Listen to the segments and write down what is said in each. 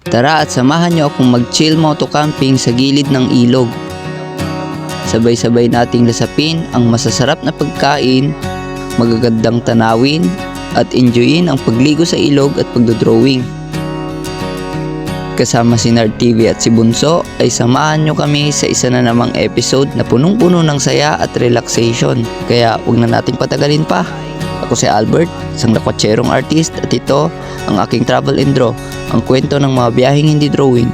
Tara at samahan niyo akong mag-chill moto camping sa gilid ng ilog. Sabay-sabay nating lasapin ang masasarap na pagkain, magagandang tanawin, at enjoyin ang pagligo sa ilog at pagdodrawing. Kasama si Nard TV at si Bunso ay samahan nyo kami sa isa na namang episode na punong-puno ng saya at relaxation. Kaya huwag na nating patagalin pa. Ako si Albert, isang lakwatserong artist, at ito ang aking travel and draw, ang kwento ng mga biyaheng hindi drawing.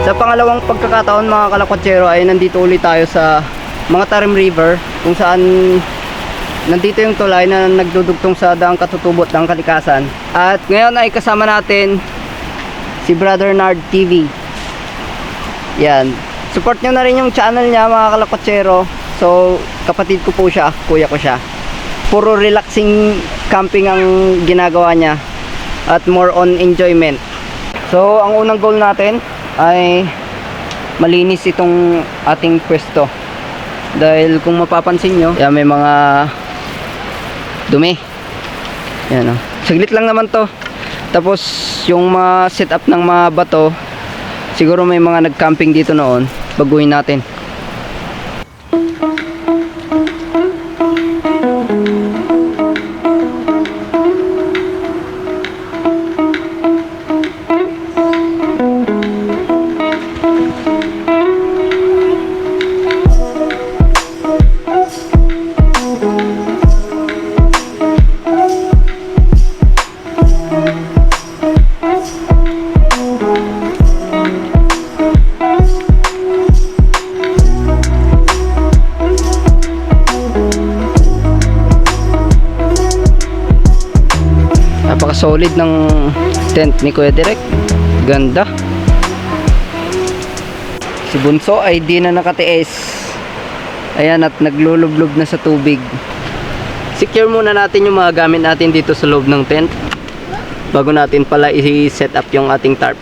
Sa pangalawang pagkakataon mga kalakwatsero ay nandito ulit tayo sa mga Tarim River, kung saan nandito yung tulay na nagdudugtong sa daang katutubot ng kalikasan. At ngayon ay kasama natin si Brother Nard TV. Yan, support nyo na rin yung channel niya mga kalakwatsero. So kapatid ko po siya, kuya ko siya. Puro relaxing camping ang ginagawa niya at more on enjoyment. So ang unang goal natin ay malinis itong ating pwesto, dahil kung mapapansin nyo, yan, may mga dumi. Yan, oh. Saglit lang naman to. Tapos yung mga setup ng mga bato, siguro may mga nag-camping dito noon. Baguhin natin. Napaka-solid ng tent ni Kuya Direk. Ganda. Si Bunso ay di na nakatiis. Ayan, at naglulublob na sa tubig. Secure muna natin yung mga gamit natin dito sa loob ng tent bago natin pala i-set up yung ating tarp.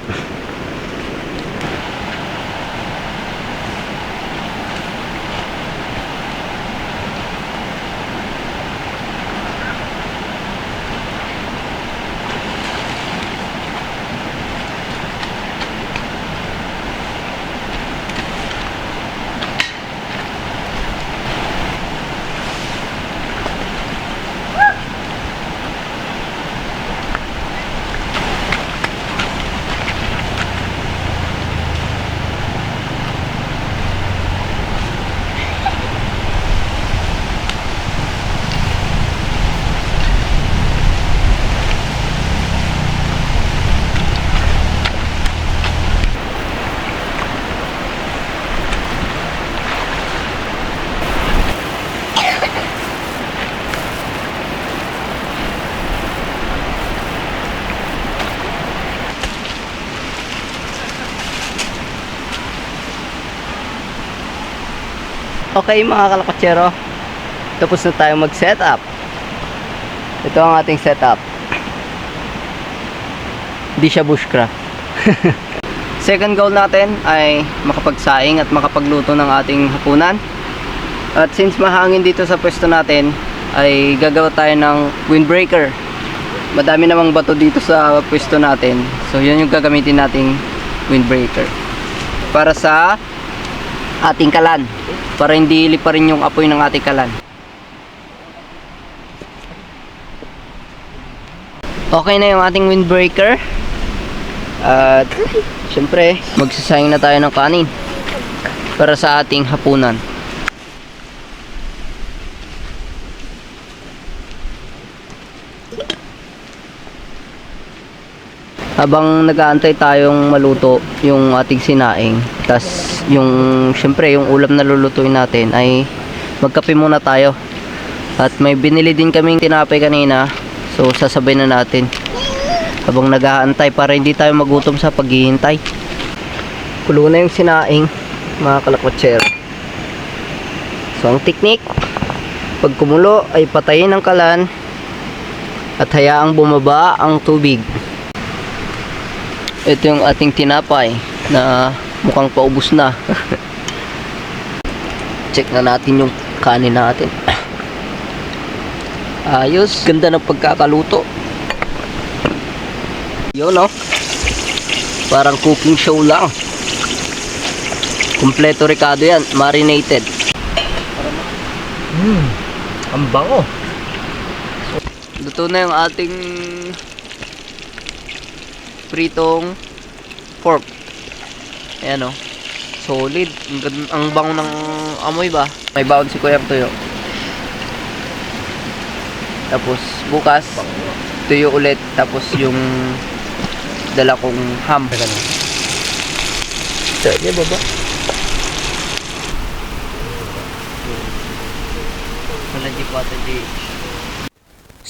Okay mga kalakwatsero, tapos na tayo mag setup. Ito ang ating setup. Di siya bushcraft. Second goal natin ay makapagsaing at makapagluto ng ating hapunan. At since mahangin dito sa pwesto natin, ay gagawa tayo ng windbreaker. Madami namang bato dito sa pwesto natin, so yun yung gagamitin nating windbreaker para sa ating kalan, para hindi lipa rin yung apoy ng ating kalan. Okay na yung ating windbreaker. At syempre, magsasayang na tayo ng kanin para sa ating hapunan. Habang nag-aantay tayong maluto yung ating sinaing, tas yung syempre yung ulam na lulutuin natin ay magkape muna tayo. At may binili din kaming tinapay kanina, so sasabay na natin habang nag-aantay para hindi tayo magutom sa paghihintay. Kulo na yung sinaing, mga kalakwatsero. So ang teknik, pag kumulo ay patayin ang kalan at hayaang bumaba ang tubig. Ito yung ating tinapay na mukhang paubos na. Check na natin yung kanin natin. Ayos, ganda ng pagkakaluto. Yun, no? Parang cooking show lang. Kompleto ricado yan, marinated. Ang bango. Luto na yung ating pritong pork. Ayan, oh. Solid. Ang bango ng amoy ba? May baon si Kuyang Tuyo. Tapos bukas tuyo ulit. Tapos yung dala kong ham. Saan baba? Wala di 4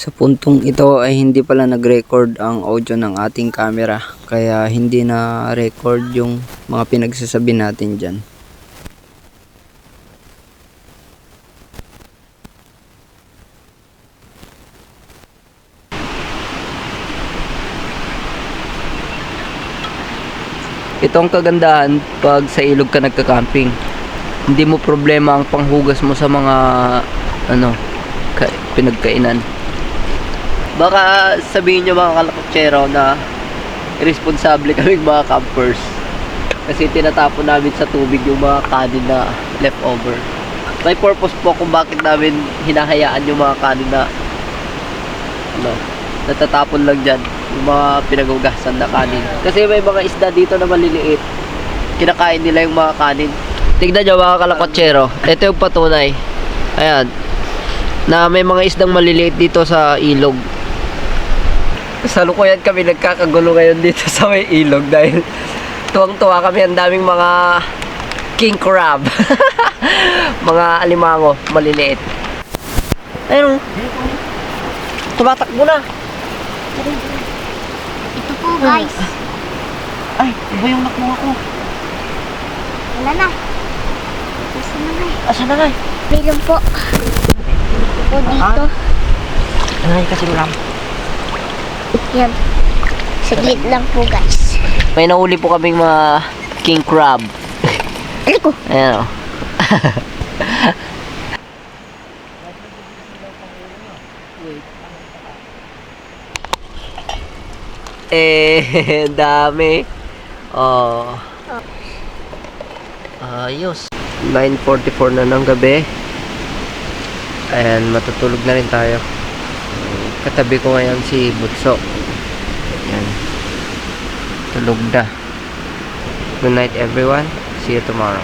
Sa puntong ito ay hindi pala nag-record ang audio ng ating camera, kaya hindi na record yung mga pinagsasabi natin dyan. Ito ang kagandahan pag sa ilog ka nagka-camping. Hindi mo problema ang panghugas mo sa mga pinagkainan. Baka sabihin nyo mga kalakotsero na irresponsable kaming mga campers kasi tinatapon namin sa tubig yung mga kanin na leftover. May purpose po kung bakit namin hinahayaan yung mga kanin na natatapon lang dyan, yung mga pinagugasan na kanin. Kasi may mga isda dito na maliliit, kinakain nila yung mga kanin. Tignan nyo mga kalakotsero, ito yung patunay. Ayan, na may mga isdang maliliit dito sa ilog. Salukuyan kami nagkakagulo ngayon dito sa may ilog dahil tuwang-tuwa kami, ang daming mga king crab. Mga alimango maliliit. Ayun, tumatakbo na. Ito po guys. Ay, iba yung nakuha ko. Wala na. Asa na nga? Asa na nga? Meron po. Ito po dito. Ay, kasi ulam. Yan. Saglit lang po guys. May nahuli po kaming mga king crab. Aliko. Ayan o. Dami. Oh. Ayos. 9:44 na ng gabi. Ayan, matutulog na rin tayo. Katabi ko ngayon si Butso. Ayan. Tulog na. Good night everyone. See you tomorrow.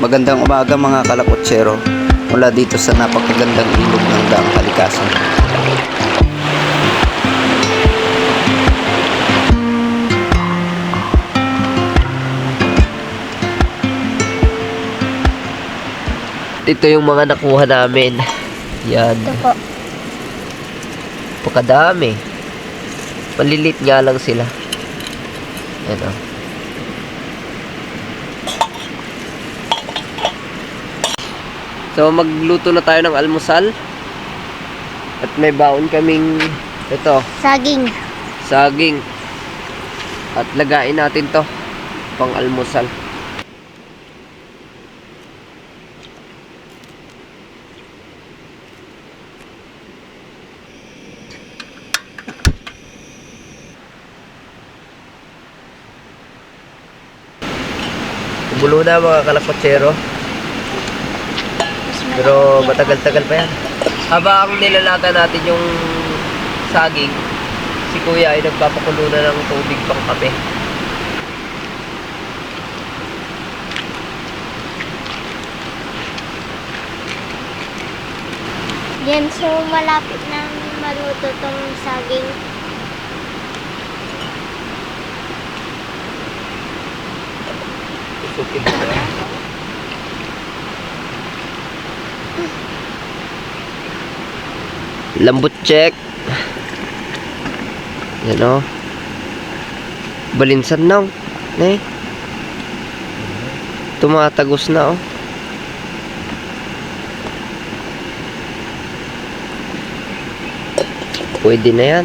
Magandang umaga mga kalakotsero mula dito sa napakagandang ilog ng Daang Kalikasan. Ito yung mga nakuha namin. Yan. Ito po. Pakadami. Malilit nga lang sila. Yan o. So magluto na tayo ng almusal. At may baon kaming ito, Saging. saging. At lagain natin to pang almusal. Bulo na mga kalakotsero. Pero matagal-tagal pa yan. Habang nilalata natin yung saging, si Kuya ay nagpapakulo na ng tubig pang kape. Yan, so malapit na maluto tong saging. Susukin mo na. Lambot check. Yan o. Balinsan na o. Tumatagos na o. Pwede na yan.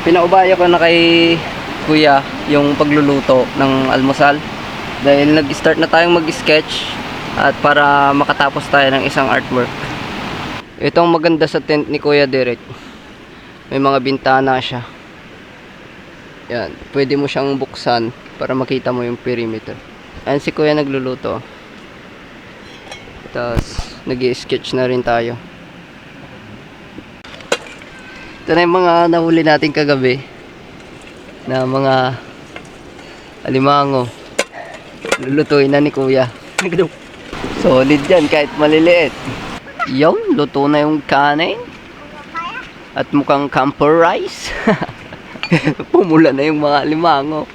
Pinaubaya ko na kay Kuya yung pagluluto ng almusal dahil nag-start na tayong mag-sketch at para makatapos tayo ng isang artwork. Itong maganda sa tent ni Kuya Derek, may mga bintana siya. Yan, pwede mo siyang buksan para makita mo yung perimeter. Ayan si Kuya nagluluto. Tapos nag-sketch na rin tayo. Ito na yung mga nahuli natin kagabi na mga alimango. Lulutuin na ni Kuya. Solid yan kahit maliliit. Yun, luto na yung kanin. At mukhang camper rice. Pumula na yung mga alimango.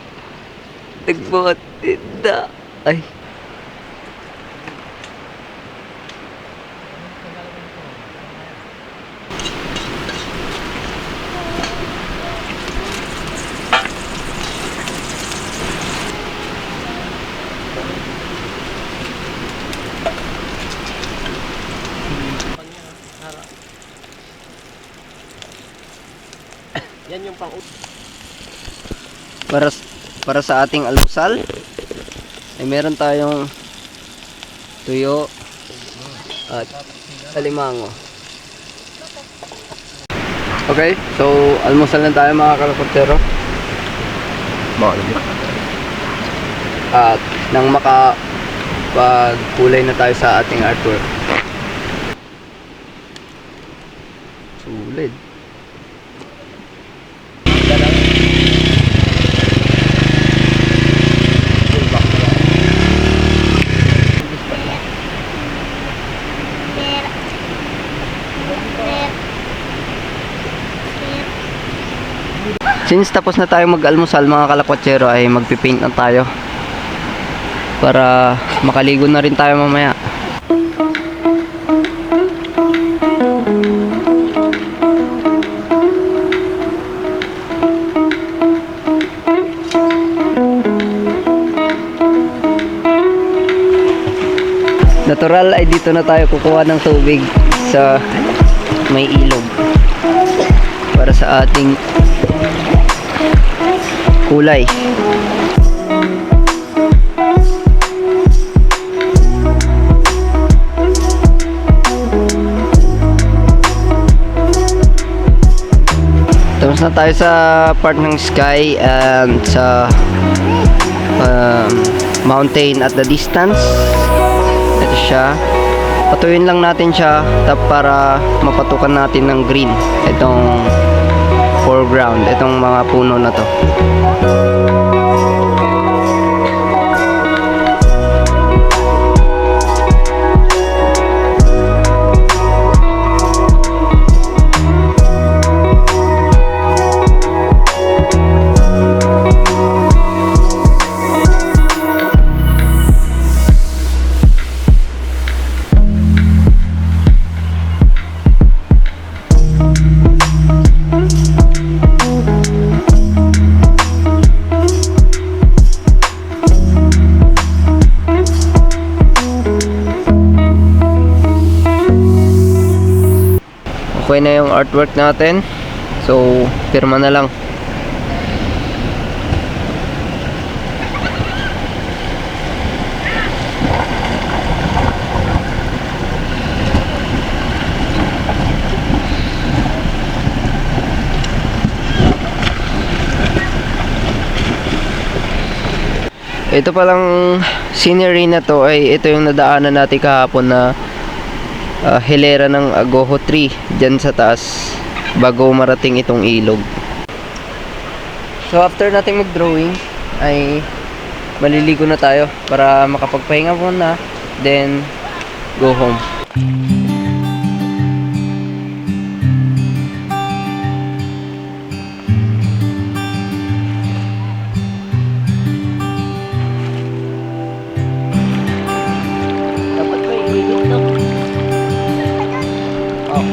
Nagbuhatid na. Ay. Yan yung pang Para sa ating almusal ay meron tayong tuyo at alimango. Okay, so almusal na tayo mga kalakotsero. At nang makapagkulay na tayo sa ating artwork. Sulit. Since tapos na tayo mag-almusal mga kalakotsero ay magpipaint na tayo para makaligo na rin tayo mamaya. Natural ay dito na tayo kukuha ng tubig sa may ilog para sa ating kulay. Tapos na tayo sa part ng sky and sa mountain at the distance. Ito siya. Patuyin lang natin siya para mapatukan natin ng green itong foreground, itong mga puno na to. Okay na yung artwork natin. So, pirma na lang. Ito palang scenery na to ay ito yung nadaanan natin kahapon na hilera ng agoho tree dyan sa taas bago marating itong ilog. So after nating mag-drawing ay maliligo na tayo para makapagpahinga muna, then go home. Dapat ba iligit to? Oh.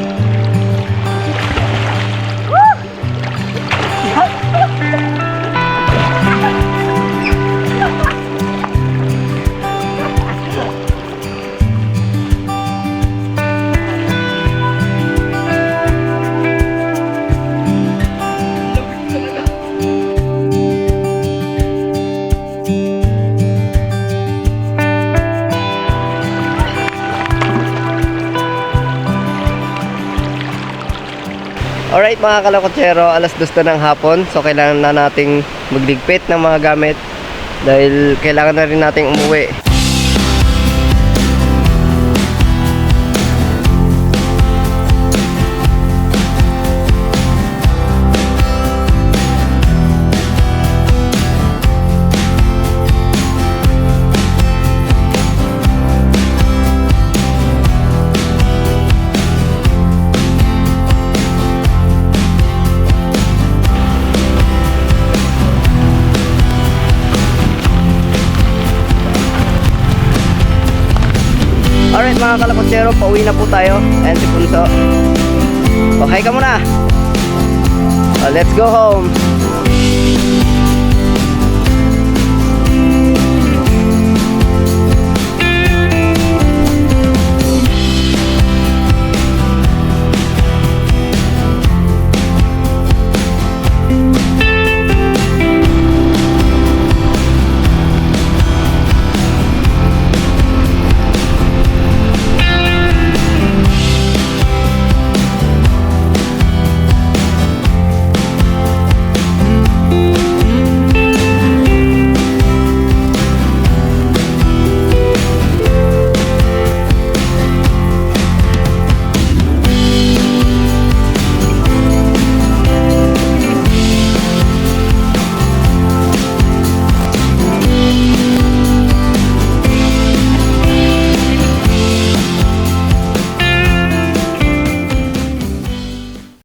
Alright mga kalakotsero, alas 2 na ng hapon. So kailangan na nating magligpit ng mga gamit dahil kailangan na rin nating umuwi. Alright mga kalakotsero, pauwi na po tayo. Ayan si Punso. Okay ka muna. Let's go home.